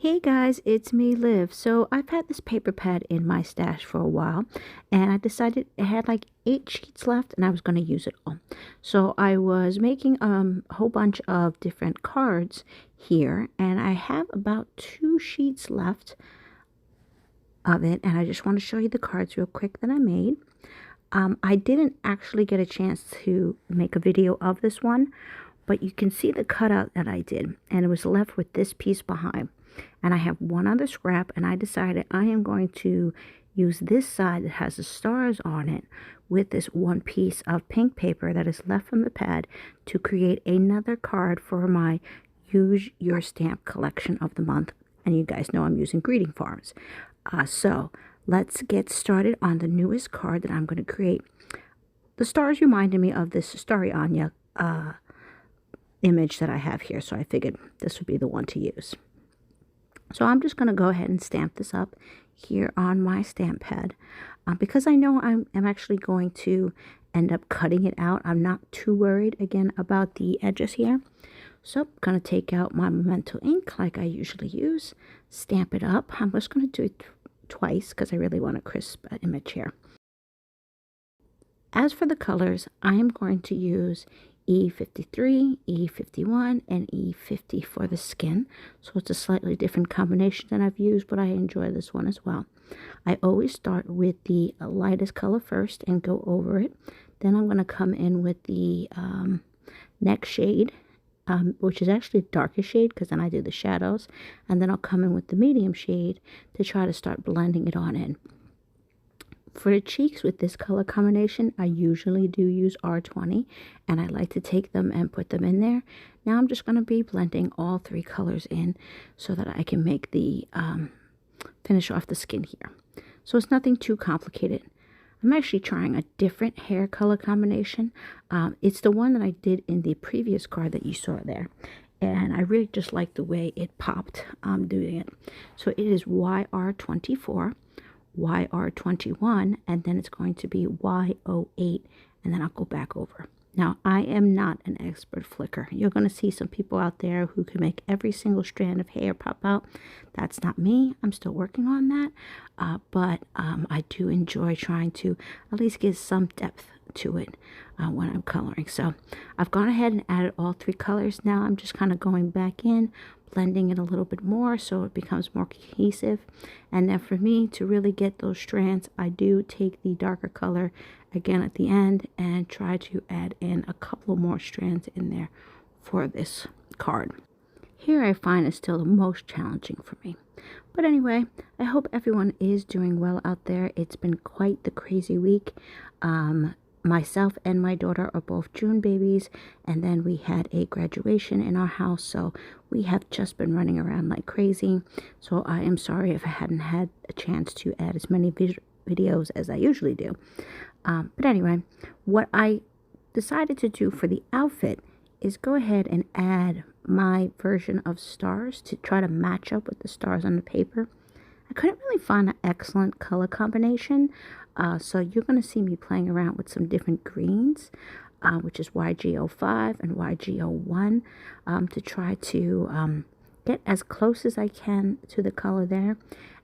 Hey guys, it's me, Liv. So I've had this paper pad in my stash for a while, and I decided it had like 8 sheets left, and I was going to use it all. So I was making a whole bunch of different cards here, and I have about 2 sheets left of it, and I just want to show you the cards real quick that I made. I didn't actually get a chance to make a video of this one, but you can see the cutout that I did, and it was left with this piece behind. And I have one other scrap, and I decided I am going to use this side that has the stars on it with this one piece of pink paper that is left from the pad to create another card for my Use Your Stamp collection of the month. And you guys know I'm using greeting cards. So let's get started on the newest card that I'm going to create. The stars reminded me of this Starry Anya image that I have here, so I figured this would be the one to use. So I'm just going to go ahead and stamp this up here on my stamp pad. Because I know I'm actually going to end up cutting it out, I'm not too worried again about the edges here. So I'm going to take out my Memento ink like I usually use, stamp it up. I'm just going to do it twice because I really want a crisp image here. As for the colors, I am going to use E53, E51, and E50 for the skin. So it's a slightly different combination than I've used, but I enjoy this one as well. I always start with the lightest color first and go over it. Then I'm going to come in with the next shade, which is actually the darkest shade because then I do the shadows. And then I'll come in with the medium shade to try to start blending it on in. For the cheeks with this color combination, I usually do use R20, and I like to take them and put them in there. Now I'm just going to be blending all 3 colors in so that I can make the finish off the skin here. So it's nothing too complicated. I'm actually trying a different hair color combination. It's the one that I did in the previous card that you saw there. And I really just like the way it popped doing it. So it is YR24. YR21, and then it's going to be Y08, and then I'll go back over. Now, I am not an expert flicker. You're going to see some people out there who can make every single strand of hair pop out. That's not me. I'm still working on that, but I do enjoy trying to at least give some depth to it when I'm coloring. So I've gone ahead and added all 3 colors. Now I'm just kind of going back in, blending it a little bit more so it becomes more cohesive. And then for me to really get those strands, I do take the darker color again at the end and try to add in a couple more strands in there for this card. Here I find is still the most challenging for me. But anyway, I hope everyone is doing well out there. It's been quite the crazy week. Myself and my daughter are both June babies, and then we had a graduation in our house, so we have just been running around like crazy. So I am sorry if I hadn't had a chance to add as many videos as I usually do. But anyway, what I decided to do for the outfit is go ahead and add my version of stars to try to match up with the stars on the paper. I couldn't really find an excellent color combination, so you're going to see me playing around with some different greens, which is YG05 and YG01, to try to get as close as I can to the color there.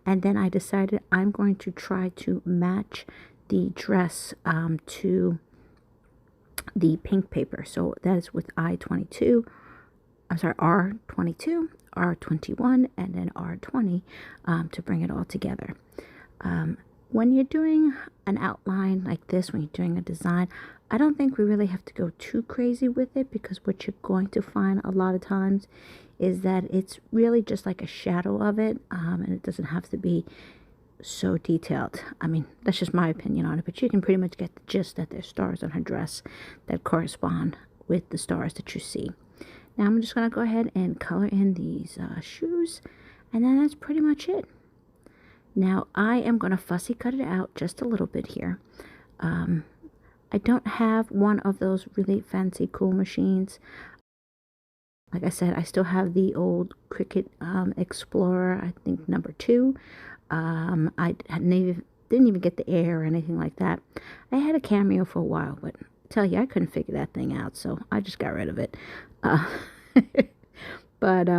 And then I decided I'm going to try to match the dress to the pink paper. So that is with R22, R21, and then R20 to bring it all together. When you're doing an outline like this, when you're doing a design, I don't think we really have to go too crazy with it, because what you're going to find a lot of times is that it's really just like a shadow of it, and it doesn't have to be so detailed. I mean, that's just my opinion on it, but you can pretty much get the gist that there's stars on her dress that correspond with the stars that you see. Now I'm just going to go ahead and color in these shoes, and then that's pretty much it. Now I am going to fussy cut it out just a little bit here. I don't have one of those really fancy cool machines. Like I said, I still have the old Cricut Explorer, I think number 2. I didn't even get the Air or anything like that. I had a Cameo for a while, but I tell you, I couldn't figure that thing out, so I just got rid of it. But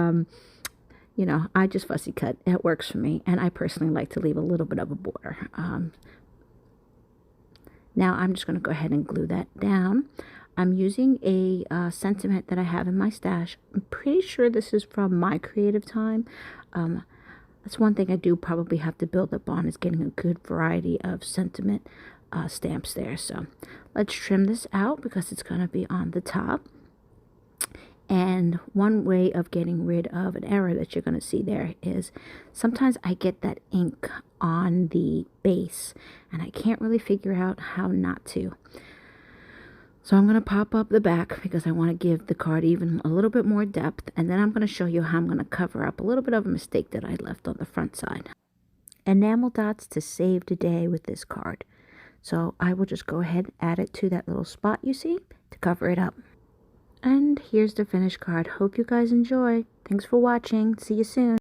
you know, I just fussy cut. It works for me, and I personally like to leave a little bit of a border. Now I'm just going to go ahead and glue that down. I'm using a sentiment that I have in my stash. I'm pretty sure this is from my creative time. That's one thing I do probably have to build up on, is getting a good variety of sentiment stamps there. So let's trim this out because it's going to be on the top. And one way of getting rid of an error that you're going to see there is sometimes I get that ink on the base and I can't really figure out how not to. So I'm going to pop up the back because I want to give the card even a little bit more depth, and then I'm going to show you how I'm going to cover up a little bit of a mistake that I left on the front side. Enamel dots to save the day with this card. So I will just go ahead and add it to that little spot you see to cover it up. And here's the finished card. Hope you guys enjoy. Thanks for watching. See you soon.